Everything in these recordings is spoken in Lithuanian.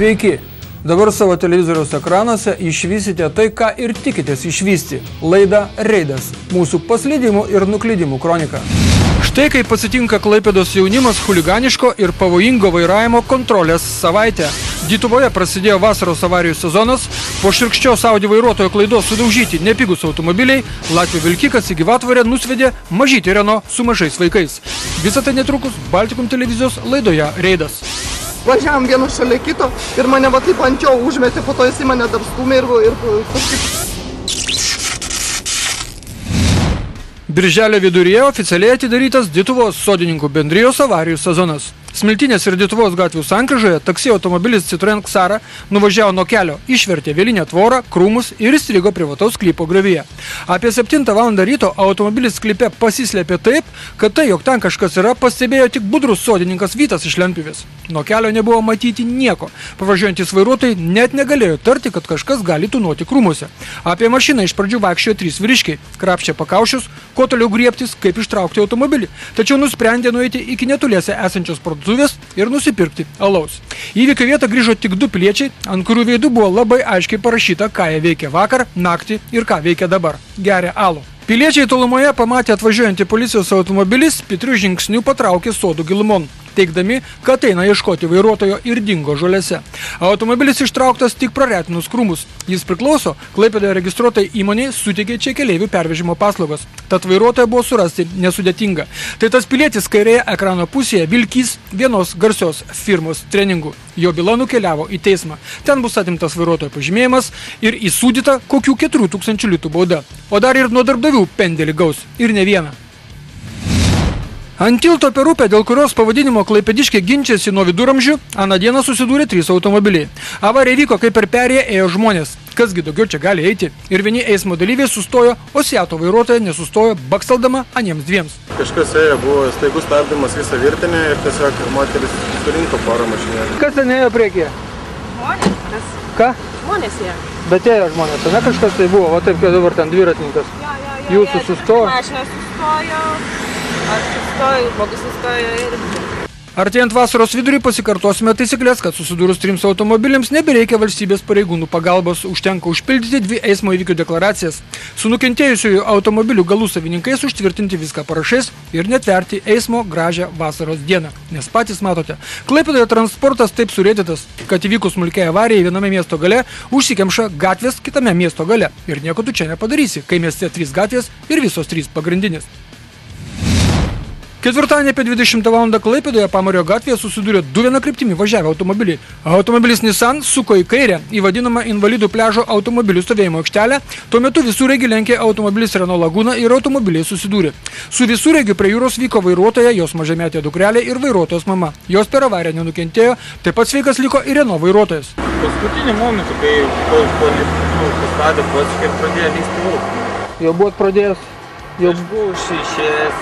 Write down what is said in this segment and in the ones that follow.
Sveiki! Dabar savo televizoriaus ekranuose išvysite tai, ką ir tikitės išvysti. Laida Reidas. Mūsų paslydimų ir nuklydimų kronika. Štai kaip pasitinka Klaipėdos jaunimas chuliganiško ir pavojingo vairavimo kontrolės savaitę. Dytuvoje prasidėjo vasaros avarijų sezonas. Po širkščios Audi vairuotojo klaidos sudaužyti nepigus automobiliai, Latvių vilkikas į Gyvatvorę nusvedė mažytį Renault su mažais vaikais. Visą tai netrukus Baltikum televizijos laidoje Reidas. Važiavom vienu šalia kito ir mane va taip ant jo užmetė, po to jis į mane dar stūmė ir kažkaip... Birželio viduryje oficialiai atidarytas Dytuvos sodininkų bendrijos avarijų sezonas. Smiltynės ir Dytuvos gatvių sankryžoje taksi automobilis Citroen Xara nuvažiavo nuo kelio, išvertė vielinę tvorą, krūmus ir įstrigo privataus sklypo griovyje. Apie 7 valandą ryto automobilis sklype pasislėpė taip, kad tai, jog ten kažkas yra, pastebėjo tik budrus sodininkas Vytas iš Lentpjūvės. Nuo kelio nebuvo matyti nieko. Pavažiuojantys vairuotojai net negalėjo tarti, kad kažkas gali tūnoti krūmuose. Apie mašiną iš pradžių vaikščiojo 3 vyriškiai, krapštė pakaušius, kuo toliau griebtis, kaip ištraukti automobilį. Tačiau nusprendė nueiti iki netoliese esančios parduotuvės ir nusipirkti alaus. Įvykio vietą grįžo tik 2 piliečiai, ant kurių veidų buvo labai aiškiai parašyta, ką jie veikia vakar, naktį ir ką veikia dabar. Geria alų. Piliečiai tolumoje pamatė atvažiuojantį policijos automobilį, spitriu žingsniu patraukė sodų gilumon, teigdami, kad eina ieškoti vairuotojo ir dingo žolėse. Automobilis ištrauktas tik praretinus krūmus. Jis priklauso Klaipėdoje registruotai įmonei suteikė čia keleivių pervežimo paslaugas. Tad vairuotoją buvo surasti nesudėtinga. Tai tas pilietis kairėje ekrano pusėje vilkys vienos garsios firmos treningų. Jo byla nukeliavo į teismą. Ten bus atimtas vairuotojo pažymėjimas ir įsūdyta kokių 4000 litų bauda. O dar ir nuo darbdavių pendelį gaus. Ir ne vieną. Ant tilto per upę, dėl kurios pavadinimo klaipėdiškiai ginčiasi nuo viduramžių, aną dieną susidūrė 3 automobiliai. Avarija vyko, kai per perėją ėjo žmonės. Kasgi daugiau čia gali eiti? Ir vieni eismo dalyviai sustojo, o Seato vairuotoja nesustojo, baksteldama aniems dviems. Kažkas ėjo, buvo staigus stabdymas visą virtinę ir tiesiog moteris surinko porą mašinėlį. Kas ten ėjo priekyje? Žmonės. Ką? Žmonės ėjo. Bet ėjo žmonės, ne kažkas tai buvo, o taip, kad dabar ten dviratininkas. Jūsų sustojo? Mašina sustojo, aš sustoju, žmogus sustojo ir... Artėjant vasaros vidurį pasikartosime taisyklės, kad susidūrus 3 automobiliams nebereikia valstybės pareigūnų pagalbos, užtenka užpildyti 2 eismo įvykių deklaracijas. Su nukentėjusiųjų automobilių galų savininkais užtvirtinti viską parašais ir netverti eismo gražią vasaros dieną. Nes patys matote, Klaipėdoje transportas taip surėdytas, kad įvykus smulkiai avarijai viename miesto gale užsikemša gatvės kitame miesto gale. Ir nieko tu čia nepadarysi, kai mieste 3 gatvės ir visos 3 pagrindinės. Ketvirtadienį apie 20 valandą Klaipėdoje Pamario gatvėje susidūrė 2 viena kryptimi važiavę automobiliai. Automobilis Nissan suko į kairę į vadinamą invalidų pliažo automobilių stovėjimo aikštelę. Tuo metu visureigį lenkė automobilis Renault Laguna ir automobiliai susidūrė. Su visureigiu prie jūros vyko vairuotoja, jos mažametė dukrelė ir vairuotojos mama. Jos per avariją nenukentėjo, taip pat sveikas liko ir Renault vairuotojas. Paskutinį momentą, kai pastatė pats ir pradėjo lysti lauk. Jau buvot pradėjęs? Aš buvau išėjęs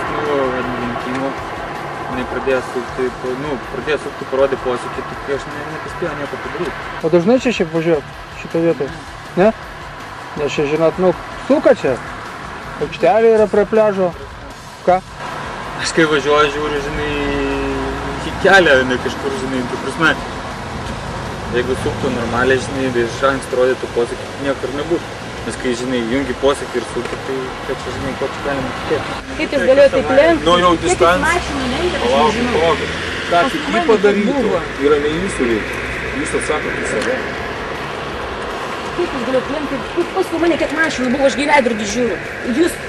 rinkimų, pradėjo sukti, parodė posūkį, tik aš nepaspėjau nieko padaryti. O dažnai čia šiaip važiuot šitą vietą? Ne? Nes čia, žinot, suka čia. Aikštelė yra prie pliažo. Ką? Aš kai važiuoju, žiūriu, žinai, į kelią, ne kažkur, žinai, tu prasme. Jeigu suktų normaliai, žinai, iš anksto rodytų posūkį, niekur nebūtų. Nes kai, žinai, jungi posūkį ir sukį, tai kad čia, žinai, ko čia galima tikėti. Kaip jis galėjo taip lenkti? Nu, jau distancija. Palauk. Ką tik jį padarytų, yra neįsūrėti. Jis atsako į save. Kaip jis galėjo lenkti? Paskui mane kiek mašinų buvo, aš veidrodį žiūriu. Jūs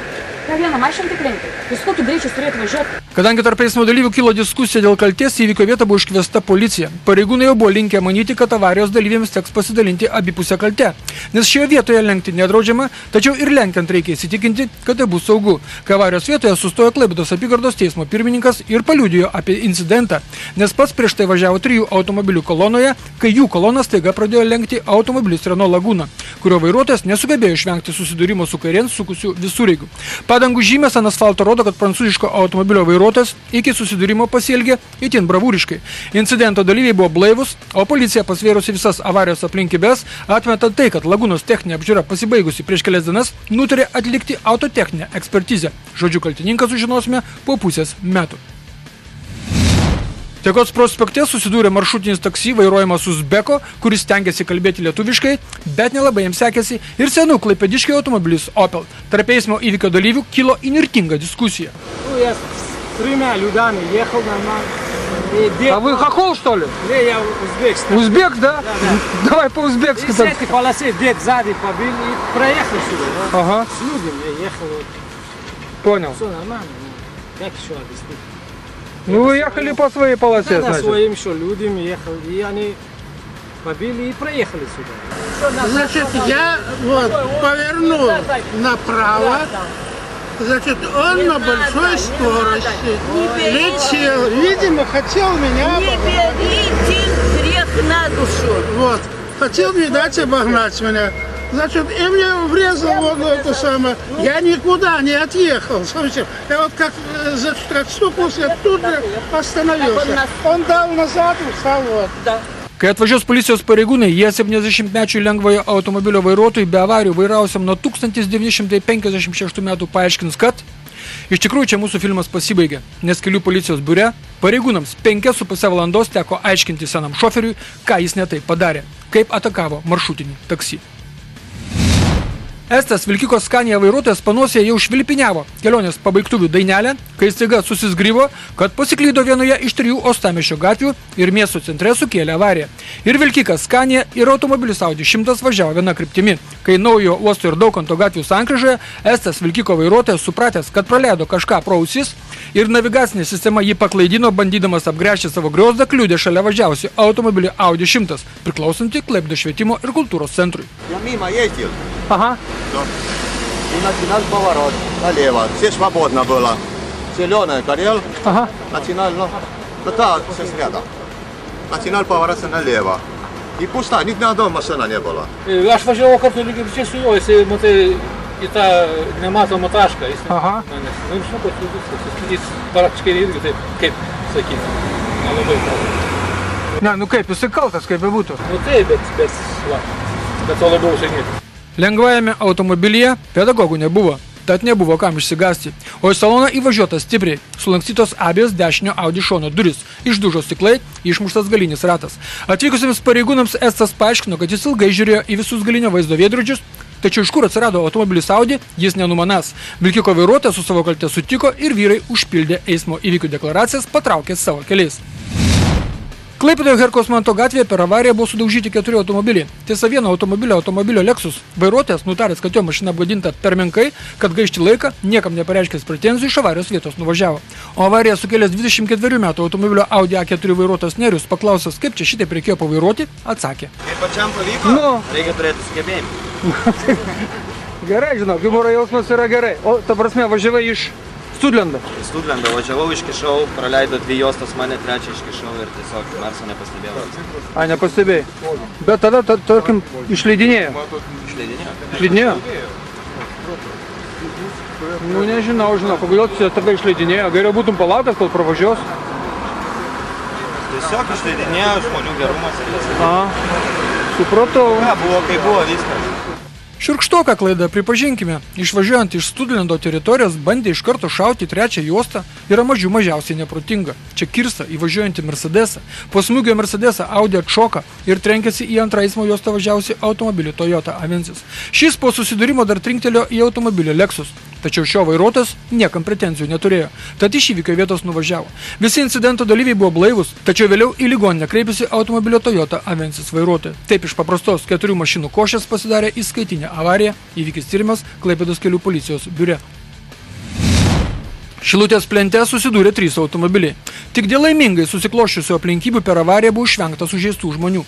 tą vieną mašiną tik lenkti? Jūs kokiu greičiu turėtų važiuoti? Kadangi tarp eismo dalyvių kilo diskusija dėl kaltės, įvykio vietą buvo iškviesta policija. Pareigūnai jau buvo linkę manyti, kad avarijos dalyviams teks pasidalinti abipusę kaltę. Nes šioje vietoje lenkti nedraudžiama, tačiau ir lenkiant reikia įsitikinti, kad tai bus saugu. Kai avarijos vietoje sustojo Klaipėdos apygardos teismo pirmininkas ir paliudijo apie incidentą. Nes pats prieš tai važiavo 3 automobilių kolonoje, kai jų kolonas staiga pradėjo lenkti automobilis Renault Laguna, kurio vairuotojas nesugebėjo išvengti susidūrimo su kairėn sukusiu visureigiu. Padangų žymės ant asfalto rodo, kad prancūziško automobilio vairuotojas iki susidūrimo pasielgė itin bravūriškai. Incidento dalyviai buvo blaivus, o policija pasvėrusi visas avarijos aplinkybes, atmeta tai, kad Lagūnos techninė apžiūra pasibaigusi prieš kelias dienas, nutarė atlikti autotechninę ekspertizę. Žodžiu, kaltininką sužinosime po pusės metų. Tekos prospekte susidūrė maršrutinis taksi vairuojamas Uzbeko, kuris stengiasi kalbėti lietuviškai, bet nelabai jiems sekėsi, ir senų klaipėdiškai automobilis Opel. Tarp eismo įvykio dalyvių kilo įnirtinga diskusija. Я с 3 людьми ехал нормально. А вы хохол, что ли? Не, я узбекский. Узбек, да? Давай по-узбекски. И с этой полосы дед сзади побил и проехал сюда. Ага, С людьми я ехал. понял. Все нормально. Как еще объяснить? Ну вы ехали по своей полосе, Я на значит. своим еще людям ехал, и они побили и проехали сюда. Значит, я вот повернул направо, значит, он на большой скорости летел, видимо, хотел меня Не берите грех на душу. вот, хотел, видать, обогнать меня. Значит, и мне врезал вот это самое. Я никуда не отъехал совсем. Я вот как отступился, я тут же остановился. Он дал назад и встал вот. Kai atvažiuos policijos pareigūnai, jie 70-mečių lengvojo automobilio vairuotojui be avarijų vairausiam nuo 1956 metų paaiškins, kad iš tikrųjų čia mūsų filmas pasibaigė, nes Kelių policijos biure pareigūnams 5,5 valandos teko aiškinti senam šoferiui, ką jis netai padarė, kaip atakavo maršrutinį taksi. Estas vilkiko Scania vairuotojas panosėje jau švilpiniavo kelionės pabaigtuvių dainelę, kai staiga susizgryvo, kad pasiklydo vienoje iš 3 uostamiesčio gatvių ir miesto centre sukėlė avariją. Ir vilkikas Scania ir automobilis Audi 100 važiavo viena kryptimi. Kai naujo uosto ir Daukanto gatvių sankryžoje, Estas vilkiko vairuotojas supratęs, kad praleido kažką pro ausis ir navigacinė sistema jį paklaidino, bandydamas apgręžti savo griozdą, kliudė šalia važiavusi automobilį Audi 100, priklausantį Klaipėdos švietimo ir kultūros centrui. Я мимо ездил, Aha. и начинал поворот налево. Все свободно было. Зеленый горел, Aha. начинал, да, все рядом. Начинал поворачиваться налево. И пусто, ни одной машины не было. Aš važiavau kartu lygiai su juo, jisai, matai, į tą nematomą tašką. Aha. Nu, žinau, kad viskas, jis praktiškai irgi taip, kaip sakyti, nelabai kaltas. Ne, nu kaip, jisai kaltas, kaip bebūtų. Nu taip, bet to labiau užsienyti. Lengvajame automobilyje pedagogų nebuvo, tad nebuvo kam išsigąsti. O į saloną įvažiuotas stipriai, sulankstytos abiejos dešinio Audi šono duris, išdužo stiklai, išmuštas galinis ratas. Atvykusiems pareigūnams Estas paaiškino, kad jis ilgai žiūrėjo į visus galinio vaizdo veidrodžius, tačiau iš kur atsirado automobilis Audi, jis nenumanas. Vilkiko vairuotojas su savo kalte sutiko ir vyrai užpildė eismo įvykių deklaracijas, patraukė savo keliais. Klaipėdoje Herkaus Manto gatvėje per avariją buvo sudaužyti 4 automobiliai. Tiesa, vieno automobilio Lexus vairuotojas, nutaręs, kad jo mašina apgadinta per menkai, kad gaišti laiką, niekam nepareiškęs pretenzijų, iš avarijos vietos nuvažiavo. O avariją sukėlęs 24 metų automobilio Audi A4 vairuotojas Nerius, paklausęs, kaip čia šitaip reikėjo pavairuoti, atsakė. Kaip pačiam pavyko, Nu. reikia turėti sugebėjimų. Gerai, žinau, humoro jausmas yra gerai. O, ta prasme, važiavai iš Studlendo. Į Studlendą važiavau, iškišau, praleido 2 juostas, mane 3 iškišau ir tiesiog Merso nepastebėjau. A, nepastebėjai. Bet tada, tarkim, išleidinėjo. Išleidinėjo? Nu, nežinau, kodėl tada išleidinėjo. Geriau būtum palaukęs, kol pravažiuos. Tiesiog išleidinėjo, žmonių gerumas ir viskas. A, supratau. Ką buvo, kai buvo viskas. Šiurkštoką klaidą pripažinkime. Išvažiuojant iš Studlendo teritorijos bandė iš karto šauti 3 juostą yra mažiausiai neprotinga. Čia kirsta įvažiuojantį Mercedesą. Po smūgio Mercedesą Audi atšoka ir trenkėsi į antrą eismo juostą važiavusi automobilį Toyota Avensis. Šis po susidūrimo dar trinktelėjo į automobilį Lexus. Tačiau šio vairuotojas niekam pretenzijų neturėjo. Tad iš įvykio vietos nuvažiavo. Visi incidento dalyviai buvo blaivus, tačiau vėliau į ligoninę kreipėsi automobilio Toyota Avensis vairuotoja. Taip iš paprastos 4 mašinų košės pasidarė įskaitinė avarija, įvykis tyrimas Klaipėdos kelių policijos biure. Šilutės plente susidūrė 3 automobiliai. Tik dėl laimingai susikloščiusių aplinkybių per avariją buvo išvengta sužeistų žmonių.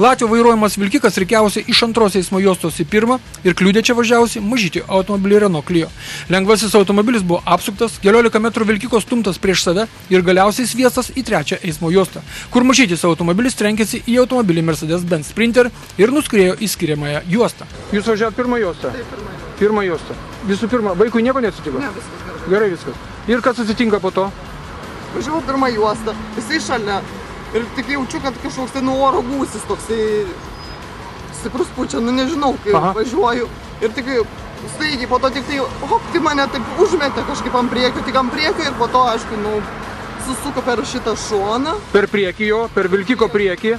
Latvio vairuojamas vilkikas rikiausiai iš 2 eismo juostos į 1 ir kliudė čia važiavusi mažytį automobilį Renault Clio. Lengvasis automobilis buvo apsuktas, 15 metrų vilkiko stumtas prieš save ir galiausiai sviestas į 3 eismo juostą, kur mažytis automobilis trenkėsi į automobilį Mercedes-Benz Sprinter ir nuskriejo į skiriamąją juostą. Jūs važiavot 1 juostą? Taip, 1 juostą. Visų pirma, vaikui nieko neatsitiko? Ne, viskas gerai. Gerai viskas. Ir kas atsitinka po to? Važiavau 1 juostą, jisai šalia. Ir tik jaučiu, kad kažkoks tai nuo oro gūsis toksai stiprus pučia, nu nežinau, kai važiuoju. Ir tik staigiai po to tik tai, tai mane taip užmetė kažkaip ant priekio ir po to, aišku, susuko per šitą šoną. Per priekį jo, per vilkiko priekį.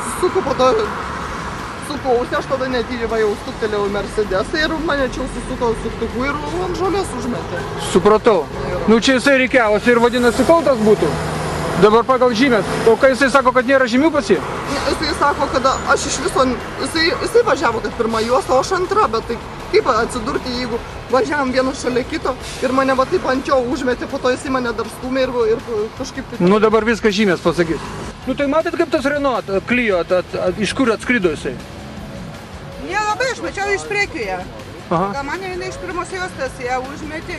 Susuko po to, supausi, aš tada netyriai jau stuktelėjau į Mercedesą ir mane čia susuko suktuku ir ant žolės užmetė. Supratau. Nu čia jisai reikiavosi ir vadinasi kaltas būtų. Dabar pagal žymės. O kai jisai sako, kad nėra žymių pas jį? Jisai sako, kad aš iš viso, jisai važiavo kaip pirma juosta, o aš antra, bet tai kaip atsidurti, jeigu važiavam vienas šalia kito ir mane va taip ant jo užmetė, po to jisai mane dar stumė ir kažkaip taip... Nu dabar viską žymės pasakys. Nu tai matėt, kaip tas Renault Clio, iš kur atskrido jisai? Nelabai, aš mačiau iš priekio ją. Aha. Mane jinai iš pirmos juostos ją užmetė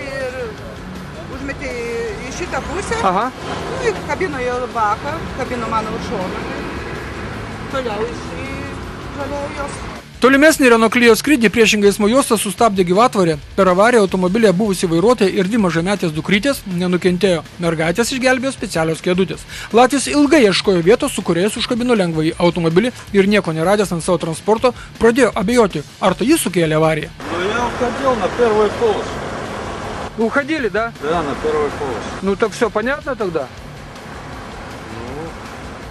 į šitą pusę. Aha. Nu, kabino jo baką, kabino mano už šoną. Toliau iš žalėjo jos. Tolimesnį Renault Clio skrydį priešingai eismo juostą sustabdė gyvatvorė. Per avariją automobilyje buvusi vairuotoja ir 2 mažametės dukrytės nenukentėjo. Mergaitės išgelbėjo specialios kėdutės. Latvis ilgai ieškojo vietos, su kuriais užkabino lengvąjį automobilį ir nieko neradęs ant savo transporto, pradėjo abejoti, ar tai jis sukėlė avariją. Ну я уходил на первую полосу. Уходили, да? Да, на первую полосу. Ну так все понятно тогда?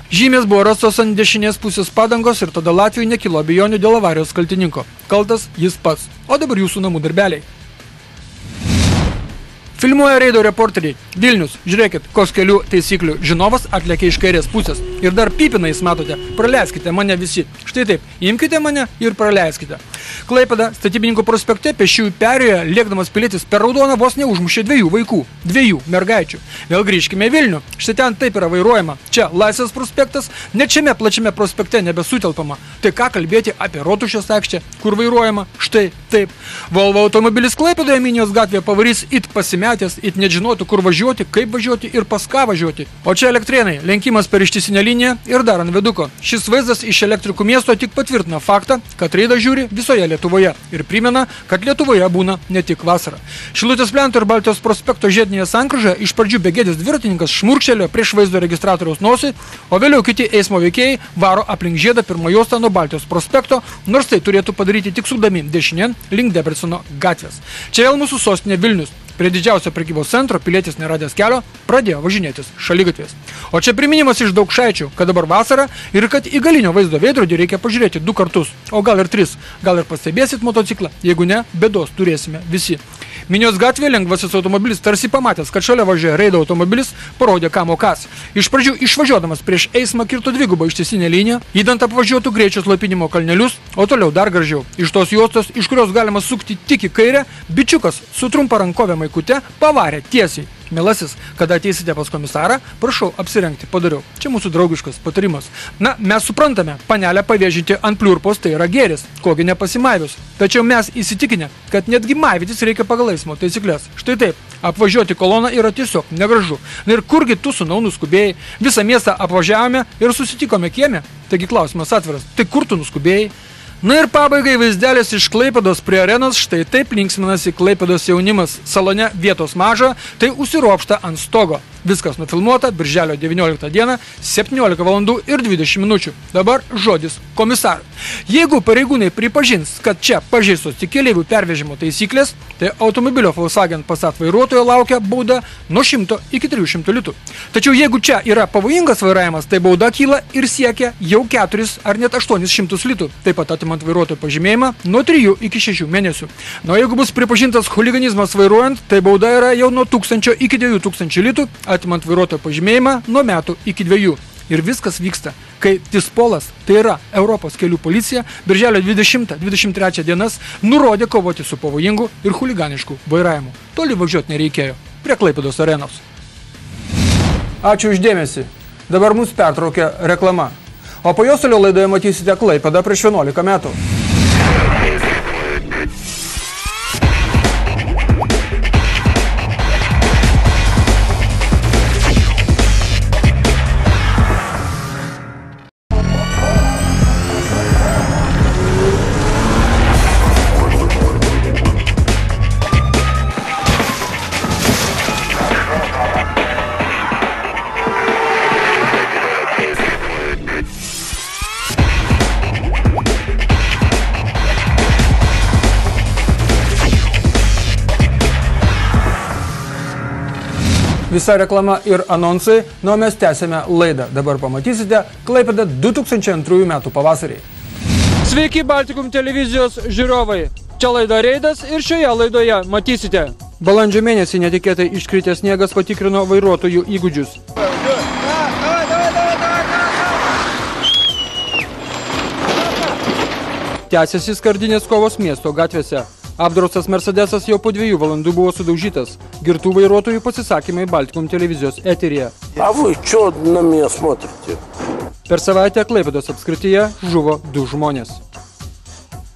Žymės buvo rastos ant dešinės pusės padangos ir tada Latvijui nekilo abejonių dėl avarijos kaltininko. Kaltas jis pats. O dabar jūsų namų darbeliai. Filmuoja reido reporteriai. Vilnius, žiūrėkit, koks kelių taisyklių žinovas atlėkė iš kairės pusės. Ir dar pipina jis matote, praleiskite mane visi. Štai taip, imkite mane ir praleiskite. Klaipėda, Statybininkų prospekte pėsčiųjų perėjoje, lėkdamas pilietis per raudoną vos neužmušė 2 vaikų, 2 mergaičių. Vėl grįžkime į Vilnių. Štai ten taip yra vairuojama. Čia Laisvės prospektas, net šiame plačiame prospekte nebesutelpama. Tai ką kalbėti apie Rotušės aikštę, kur vairuojama? Štai taip. Volvo automobilis Klaipėdoje Minijos gatvėje pavarys it pasimetęs, it nežinotų, kur važiuoti, kaip važiuoti ir pas ką važiuoti. O čia Elektrėnai, lenkimas per ištisinę liniją ir dar ant viaduko. Šis vaizdas iš Elektrikų miesto tik patvirtina faktą, kad reidą žiūri visoje Lietuvoje ir primena, kad Lietuvoje būna ne tik vasara. Šilutės plento ir Baltijos prospekto žiedinėje sankryžoje iš pradžių begėdis dviratininkas šmurkštelėjo prieš vaizdo registratoriaus nosį, o vėliau kiti eismo veikėjai varo aplink žiedą pirmą juostą nuo Baltijos prospekto, nors tai turėtų padaryti tik sukdami dešinėn link Debreceno gatvės. Čia vėl mūsų sostinė Vilnius. Prie didžiausio prekybos centro pilietis neradęs kelio pradėjo važinėtis šaligatviais. O čia priminimas iš Daugšaičių, kad dabar vasara ir kad į galinio vaizdo veidrodį reikia pažiūrėti 2 kartus, o gal ir 3. Gal ir pastebėsit motociklą, jeigu ne, bėdos turėsime visi. Minijos gatvėje lengvasis automobilis tarsi pamatęs, kad šalia važiuoja reido automobilis, parodė kam o kas. Iš pradžių išvažiuodamas prieš eismą kirto 2 ištisinę liniją, įdant apvažiuotų greičio slopinimo kalnelius, o toliau dar gražiau. Iš tos juostos, iš kurios galima sukti tik į kairę, bičiukas su trumpa rankovė maikute pavarė tiesiai. Mielasis, kada ateisite pas komisarą, prašau apsirengti, padariau. Čia mūsų draugiškas patarimas. Na, mes suprantame, panelę pavėžinti ant pliurpos tai yra gėris, kogi nepasimaivius. Tačiau mes įsitikinę, kad netgi maivytis reikia pagal eismo taisyklės. Štai taip, apvažiuoti koloną yra tiesiog negražu. Na ir kurgi tu sūnau nuskubėjai? Visą miestą apvažiavome ir susitikome kieme. Taigi klausimas atviras, tai kur tu nuskubėjai? Na ir pabaigai vaizdelis iš Klaipėdos prie arenos, štai taip linksminasi Klaipėdos jaunimas. Salone vietos maža, tai užsiropšta ant stogo. Viskas nufilmuota birželio 19 dieną, 17 valandų ir 20 minučių. Dabar žodis komisarui. Jeigu pareigūnai pripažins, kad čia pažeistos tik keleivių pervežimo taisyklės, tai automobilio Volkswagen Passat vairuotojo laukia bauda nuo 100 iki 300 litų. Tačiau jeigu čia yra pavojingas vairavimas, tai bauda kyla ir siekia jau 4 ar net 800 litų. Taip pat atimant vairuotojo pažymėjimą nuo 3 iki 6 mėnesių. Na, jeigu bus pripažintas chuliganizmas vairuojant, tai bauda yra jau nuo 1000 iki 2000 litų, atimant vairuotojo pažymėjimą nuo metų iki 2. Ir viskas vyksta, kai Tispolas, tai yra Europos kelių policija, birželio 20-23 dienas nurodė kovoti su pavojingu ir chuliganišku vairavimu. Toli važiuoti nereikėjo. Prie Klaipėdos arenos. Ačiū už dėmesį. Dabar mus pertraukia reklama. O po jos toliau laidoje matysite Klaipėdą prieš 11 metų. Visa reklama ir anonsai, nuo mes tęsėme laidą. Dabar pamatysite Klaipėdą 2002 metų pavasarį. Sveiki Baltikum televizijos žiūrovai. Čia laida Reidas ir šioje laidoje matysite. Balandžio mėnesį netikėtai iškritęs sniegas patikrino vairuotojų įgūdžius. Tęsiasi skardinės kovos miesto gatvėse. Apdraustas Mercedesas jau po 2 valandų buvo sudaužytas. Girtų vairuotojų pasisakymai Baltikum televizijos eteryje. A вы что на меня смотрите? Per savaitę Klaipėdos apskrityje žuvo 2 žmonės.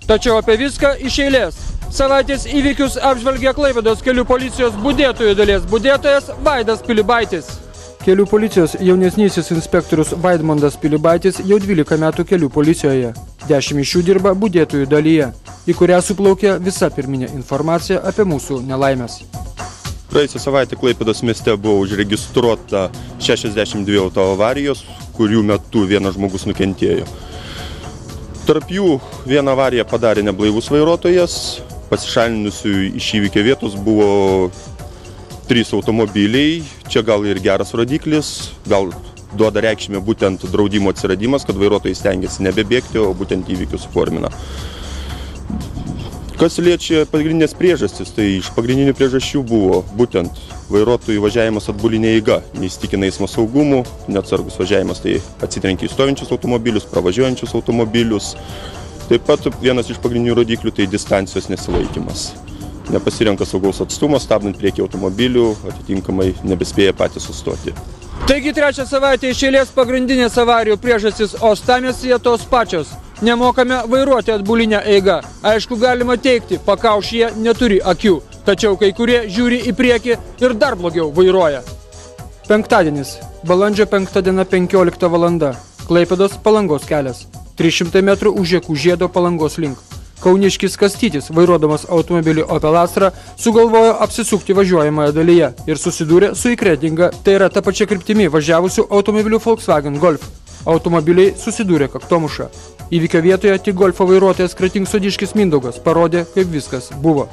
Tačiau apie viską iš eilės. Savaitės įvykius apžvelgia Klaipėdos kelių policijos budėtojų dalies budėtojas Vaidas Pilibaitis. Kelių policijos jaunesnysis inspektorius Vaidmondas Pilibaitis jau 12 metų kelių policijoje. 10 iš jų dirba budėtojų dalyje, į kurią suplaukė visa pirminė informacija apie mūsų nelaimės. Praėjusią savaitę Klaipėdos mieste buvo užregistruota 62 autoavarijos, kurių metu vienas žmogus nukentėjo. Tarp jų vieną avariją padarė neblaivus vairuotojas, pasišalinusių iš įvykio vietos buvo 3 automobiliai, čia gal ir geras rodiklis, gal duoda reikšmę būtent draudimo atsiradimas, kad vairuotojai stengiasi nebebėgti, o būtent įvykius suformina. Kas liečia pagrindinės priežastis, tai iš pagrindinių priežasčių buvo būtent vairuotojų važiavimas atbulinė eiga, neįsitikina eismo saugumu, neatsargus važiavimas, tai atsitrenkia į stovinčius automobilius, pravažiuojančius automobilius. Taip pat vienas iš pagrindinių rodiklių tai distancijos nesilaikymas. Nepasirenka saugaus atstumo, stabdant priekį automobilių, atitinkamai nebespėja patys sustoti. Taigi 3 savaitę iš eilės pagrindinės avarijų priežastys uostamiestyje tos pačios. Nemokame vairuoti atbulinę eigą. Aišku, galima teigti, pakaušyje neturi akių, tačiau kai kurie žiūri į priekį ir dar blogiau vairuoja. Penktadienis. Balandžio 5 diena 15 valanda. Klaipėdos Palangos kelias. 300 metrų už Žekų žiedo Palangos link. Kauniškis Kastytis, vairuodamas automobilį Opel Astra, sugalvojo apsisukti važiuojamoje dalyje ir susidūrė su įkretinga, tai yra ta pačia kryptimi važiavusių automobilių Volkswagen Golf. Automobiliai susidūrė kaktomuša. Įvykio vietoje tik Golfo vairuotojas Kratingsodiškis Mindaugas parodė, kaip viskas buvo.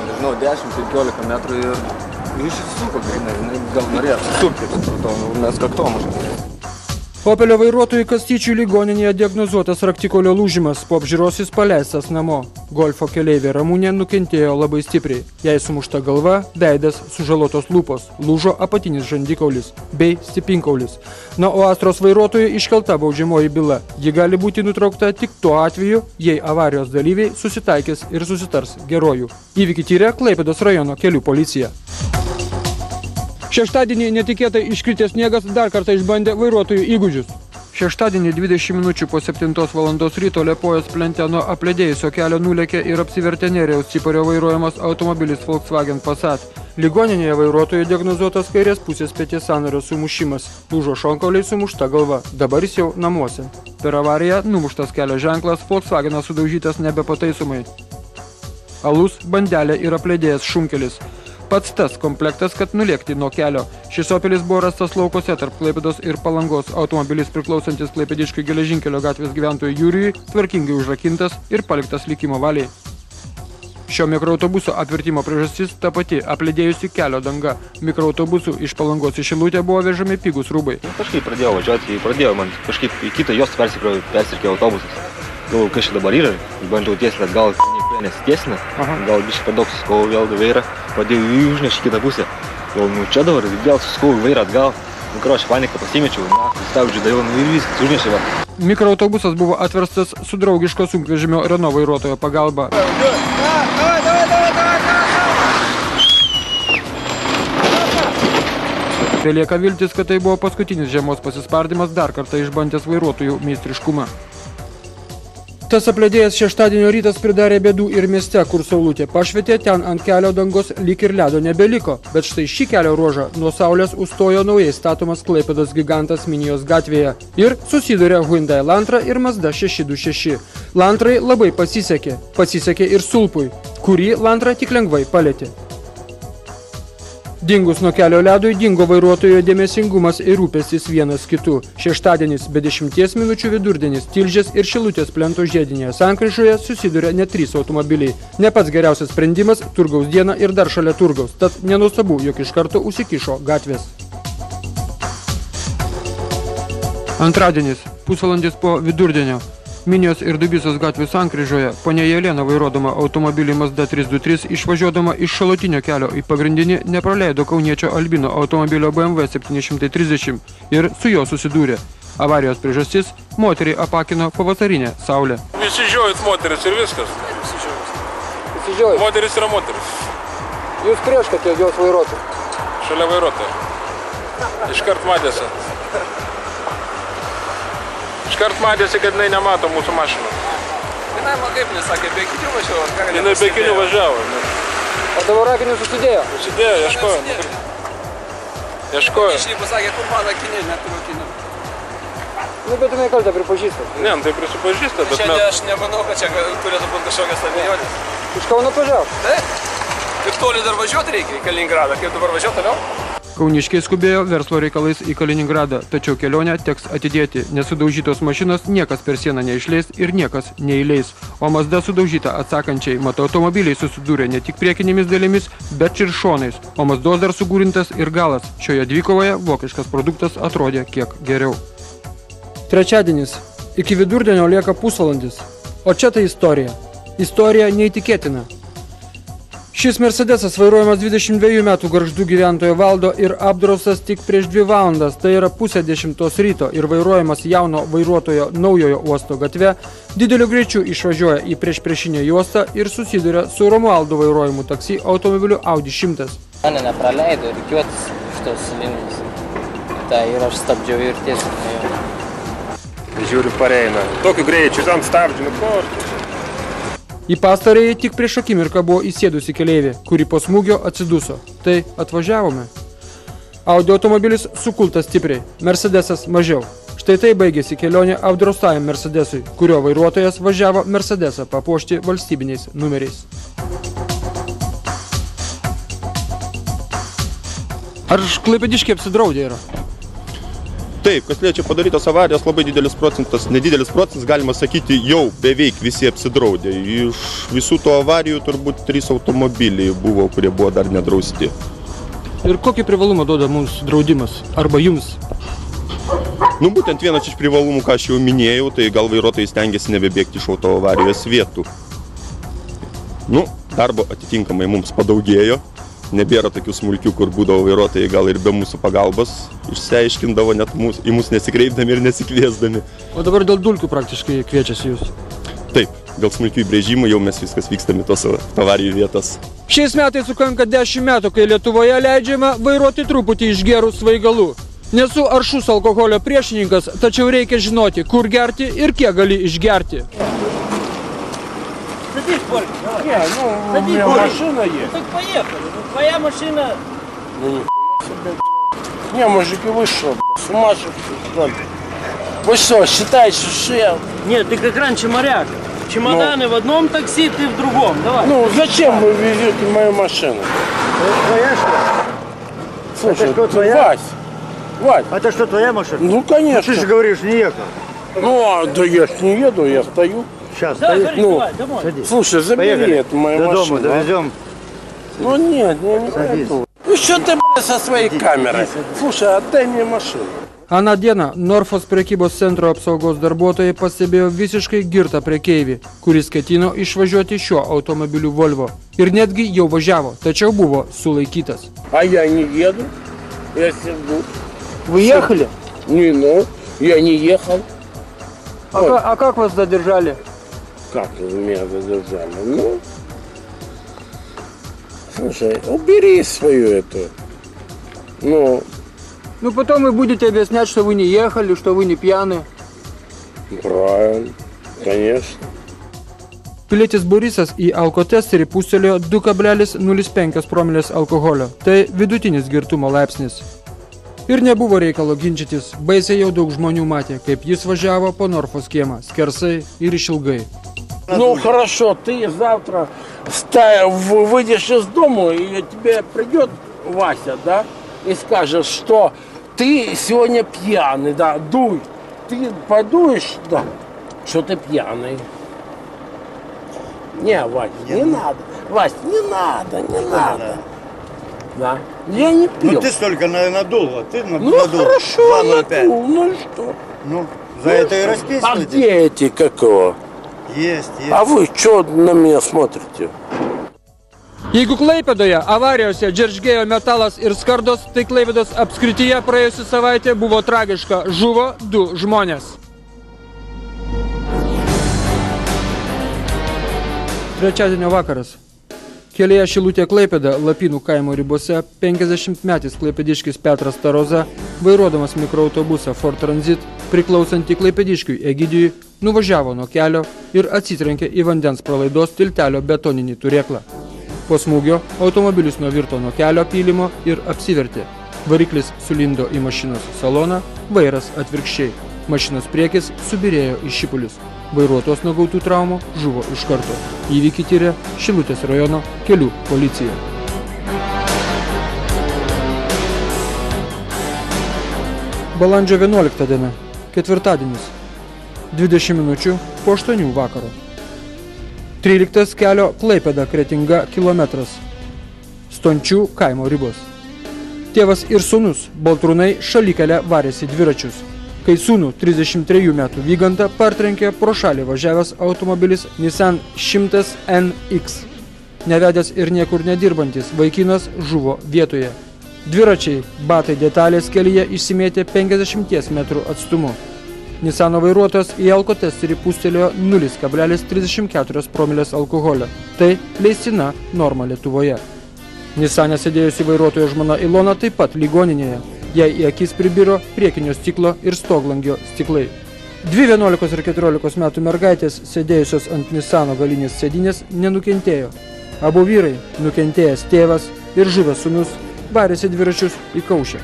Nežinau, 10-15 metrų ir išsisuko, gal norėjo apsisukti, supratau, nes kaktomuša. Opelio vairuotojui Kastyčiui ligoninėje diagnozuotas raktikolio lūžimas, po apžiūros jis paleistas namo. Golfo keleivė Ramūnė nukentėjo labai stipriai. Jai sumušta galva, veidas, sužalotos lūpos, lūžo apatinis žandikaulis bei stipinkaulis. Na, o Astros vairuotojui iškelta baudžiamoji byla. Ji gali būti nutraukta tik tuo atveju, jei avarijos dalyviai susitaikys ir susitars geruoju. Įvykį tyrė Klaipėdos rajono kelių policija. Šeštadienį netikėtai iškritęs sniegas dar kartą išbandė vairuotojų įgūdžius. Šeštadienį 20 minučių po 7 valandos ryto Liepojos plente nuo apledėjusio kelio nulėkė ir apsivertė Nerijaus Cipario vairuojamas automobilis Volkswagen Passat. Ligoninėje vairuotojui diagnozuotas kairės pusės peties sąnario sumušimas. Lūžo šonkauliai, sumušta galva. Dabar jis jau namuose. Per avariją numuštas kelio ženklas, Volkswagenas sudaužytas nebepataisomai. Alus, bandelė ir apledėjęs šunkelis. Pats tas komplektas, kad nulėkti nuo kelio. Šis Opelis buvo rastas laukose tarp Klaipėdos ir Palangos. Automobilis priklausantis Klaipėdiškių geležinkelio gatvės gyventojui Jurijui tvarkingai užrakintas ir paliktas likimo valiai. Šio mikroautobuso apvirtimo priežastis ta pati apledėjusi kelio danga. Mikroautobusų iš Palangos į Šilutę buvo vežami pigus rūbai. Kažkaip pradėjau važiuoti, man kažkaip į kitą jos persirkėjo autobusas. Galvoju, kas čia dabar yra, bandžiau tiesinti atgal, nesitiesina, gal biškai per daug suskau vėl vairą, pradėjau užnešti kitą pusę. Galvoju, čia dabar vėl suskau vairą atgal, karočią paniką pasimečiau, stabdžiu daviau ir viskas užnešė va. Mikroautobusas buvo atverstas su draugiško sunkvežimio Renault vairuotojo pagalba. Belieka viltis, kad tai buvo paskutinis žiemos pasispardymas dar kartą išbandęs vairuotojų meistriškumą. Tas apledėjęs šeštadienio rytas pridarė bėdų ir mieste, kur saulutė pašvietė, ten ant kelio dangos lyg ir ledo nebeliko. Bet štai šį kelio ruožą nuo saulės užstojo naujai statomas Klaipėdos gigantas Minijos gatvėje. Ir susidūrė Hyundai Elantra ir Mazda 626. Lantrai labai pasisekė. Pasisekė ir Sulpui, kurį Lantra tik lengvai palėtė. Dingus nuo kelio ledui dingo vairuotojo dėmesingumas ir rūpestis vienas kitu. Šeštadienis be 10 minučių vidurdienis Tilžės ir Šilutės plento žiedinėje sankryžoje susiduria net 3 automobiliai. Ne pats geriausias sprendimas turgaus dieną ir dar šalia turgaus, tad nenuostabu, jog iš karto užsikišo gatvės. Antradienis, pusvalandis po vidurdienio. Minijos ir Dubysos gatvių sankryžoje ponia Jelena vairuodama automobilį Mazda 323 išvažiuodama iš šalutinio kelio į pagrindinį nepraleido kauniečio Albino automobilio BMW 730 ir su juo susidūrė. Avarijos priežastis – moteriai apakino pavasarinė saulė. Visi žiūrėjot moteris ir viskas. Moteris yra moteris. Jūs prieš, kad jos vairuotų? Šalia vairuotojo. Iškart matėsi. Iškart matėsi, kad jinai nemato mūsų mašiną. Jinai man kaip nesakė, be kinių važiavo. Jinai be kinių važiavo. O tavo rakinius susidėjo? Susidėjo, ieškojo. Ieškojo. Iš jį pasakė, kur mano kiniai, neturiu kinių. Nu, bet jinai kaltę pripažįsta. Ne, tai prisipažįsta, bet šiandien aš nemanau, kad čia turėtų būti kažkokias abejonės. Iš Kauno atvažiavo? Taip. Ir toli dar važiuoti reikia į Kaliningradą. Kaip dabar važiuoti toliau? Kauniškiai skubėjo verslo reikalais į Kaliningradą, tačiau kelionę teks atidėti, nes sudaužytos mašinos niekas per sieną neišleis ir niekas neįleis. O Mazda sudaužyta atsakančiai, mat automobiliai susidūrė ne tik priekinėmis dalimis, bet ir šonais, o Mazdos dar sugūrintas ir galas. Šioje dvikovoje vokiškas produktas atrodė kiek geriau. Trečiadienis. Iki vidurdienio lieka pusvalandis. O čia tai istorija. Istorija neįtikėtina. Šis Mercedesas vairuojamas 22 metų Gargždų gyventojo Valdo ir apdraustas tik prieš 2 valandas, tai yra 9:30 ryto ir vairuojamas jauno vairuotojo Naujojo uosto gatve, dideliu greičiu išvažiuoja į priešpriešinę juostą ir susiduria su Romualdo vairuojamu taksi automobiliu Audi 100. Mane nepraleido rikiuotis šitos linijos. Tai ir aš stabdžiau ir tiesiog neėjau. Žiūriu, pareina. Tokiu greičiu, ant stabdžių, kortų. Į pastarąjį tik prieš akimirką buvo įsėdusi keleivė, kuri po smūgio atsiduso. Tai atvažiavome. Audi automobilis sukultas stipriai, Mercedesas mažiau. Štai tai baigėsi kelionė apdraustajam Mercedesui, kurio vairuotojas važiavo Mercedesą papuošti valstybiniais numeriais. Ar klaipėdiškiai apsidraudė yra? Taip, kas liečia padarytos avarijos, labai didelis procentas, nedidelis procentas, galima sakyti, jau beveik visi apsidraudė. Iš visų to avarijų turbūt 3 automobiliai buvo, kurie buvo dar nedrausti. Ir kokį privalumą duoda mums draudimas? Arba jums? Nu, būtent vienas iš privalumų, ką aš jau minėjau, tai gal vairuotojai stengiasi nebebėgti iš autoavarijos vietų. Nu, darbo atitinkamai mums padaugėjo. Nebėra tokių smulkių, kur būdavo vairuotojai gal ir be mūsų pagalbos išsiaiškindavo, net į mus nesikreipdami ir nesikviesdami. O dabar dėl dulkių praktiškai kviečiasi jūs? Taip, dėl smulkių įbrėžimų jau mes viskas vykstame tos avarijų vietas. Šiais metais sukanka 10 metų, kai Lietuvoje leidžiama vairuoti truputį išgerus svaigalų. Nesu aršus alkoholio priešininkas, tačiau reikia žinoti, kur gerti ir kiek gali išgerti. Садись, Борь, давай. Не, ну, у меня машина есть. Так поехали. Твоя машина... Ну, нихуя себе. Не, мужики, вы что, сумасшедшие, что ли? Вы что, считаете, что я... Нет, ты как раньше моряк. Чемоданы в одном такси, ты в другом. Давай. Ну, зачем вы везете мою машину? Твоя что? Слушай, это что, твоя? Вась. Это что, твоя машина? Ну, конечно. Ты же говоришь, не ехал. Ну, да я ж не еду, я стою. Сейчас, да, стоишь? Ну, давай, домой. Садись. Слушай, забери Поехали. эту мою До машину. дома довезем. Ну, нет, я не пойду. Ну, что ты, блядь, со своей камерой? Слушай, отдай мне машину. Aną dieną Norfos prekybos centro apsaugos darbuotojai pastebėjo visiškai girtą prekeivį, kuris ketino išvažiuoti šiuo automobiliu Volvo. Ir netgi jau važiavo, tačiau buvo sulaikytas. А я не еду, я сижу. Вы ехали? Не, ну, я не ехал. А как вас задержали? Как меня задержали? Ну, слушай, убери свою эту, Ну, потом вы будете объяснять, что вы не ехали, что вы не пьяны. Правильно, конечно. Pilietis Borisas į alkotesterį pustelėjo 2,05 promilės alkoholio. Tai vidutinis girtumo laipsnis. Ir nebuvo reikalo ginčytis, baisiai jau daug žmonių matė, kaip jis važiavo po Norfos kiemą, skersai ir išilgai. Ну, хорошо, ты завтра выйдешь из дома, и тебе придет Вася, да, и скажет, что ты сегодня пьяный, да, дуй. Ты подуешь, да, что ты пьяный. Не, Вась, не надо. Вась, не надо. Да. Я не пил. Ну ты столько надул, а ты надул. Хорошо, надул, ну что? Ну, за это и расписываете. А где эти, какого? Есть. А вы что на меня смотрите? Jeigu Klaipėdoje avarijose džeržgėjo metalas ir skardos, tai Klaipėdos apskrityje praėjusią savaitę buvo tragiška. Žuvo 2 žmonės. Trečiadienio vakaras. Kelyje Šilutė Klaipėda, Lapinų kaimo ribose, 50-metis klaipėdiškis Petras Taroza, vairuodamas mikroautobusą Ford Transit, priklausantį klaipėdiškiui Egidijui, nuvažiavo nuo kelio ir atsitrenkė į vandens pralaidos tiltelio betoninį turėklą. Po smūgio automobilis nuvirto nuo kelio pylimo ir apsivertė. Variklis sulindo į mašinos saloną, vairas atvirkščiai. Mašinos priekis subirėjo į šipulius. Vairuotojas nuo gautų traumų žuvo iš karto. Įvykį tyrė Šilutės rajono kelių policija. Balandžio 11 diena, ketvirtadienis, 20 minučių po 8 vakaro. 13 kelio Klaipėda-Kretinga kilometras. Stončių kaimo ribos. Tėvas ir sūnus Baltrūnai šalikelę varėsi dviračius, kai sūnų 33 metų Vygantą partrenkė pro šalį važiavęs automobilis Nissan 100 NX. Nevedęs ir niekur nedirbantis vaikinas žuvo vietoje. Dviračiai, batai detalės kelyje išsimėtė 50 metrų atstumu. Nisano vairuotojas į alkotesterį pūstelėjo 0,34 promilės alkoholio. Tai leistina norma Lietuvoje. Nisane sėdėjusi vairuotojo žmona Ilona taip pat ligoninėje. Jai į akis pribiro priekinio stiklo ir stoglangio stiklai. 2 11 ir 14 metų mergaitės sėdėjusios ant Nisano galinės sėdinės nenukentėjo. Abu vyrai, nukentėjęs tėvas ir žuvęs sūnus, varėsi dviračius į Kaušę.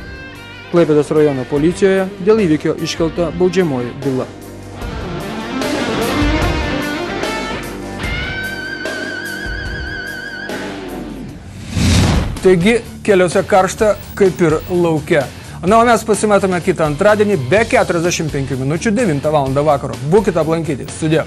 Klaipėdos rajono policijoje dėl įvykio iškelta baudžiamoji byla. Taigi, keliuose karšta, kaip ir lauke. Na, o mes pasimetame kitą antradienį be 45 minučių 9 val. Vakaro. Būkite aplankyti. Sudie.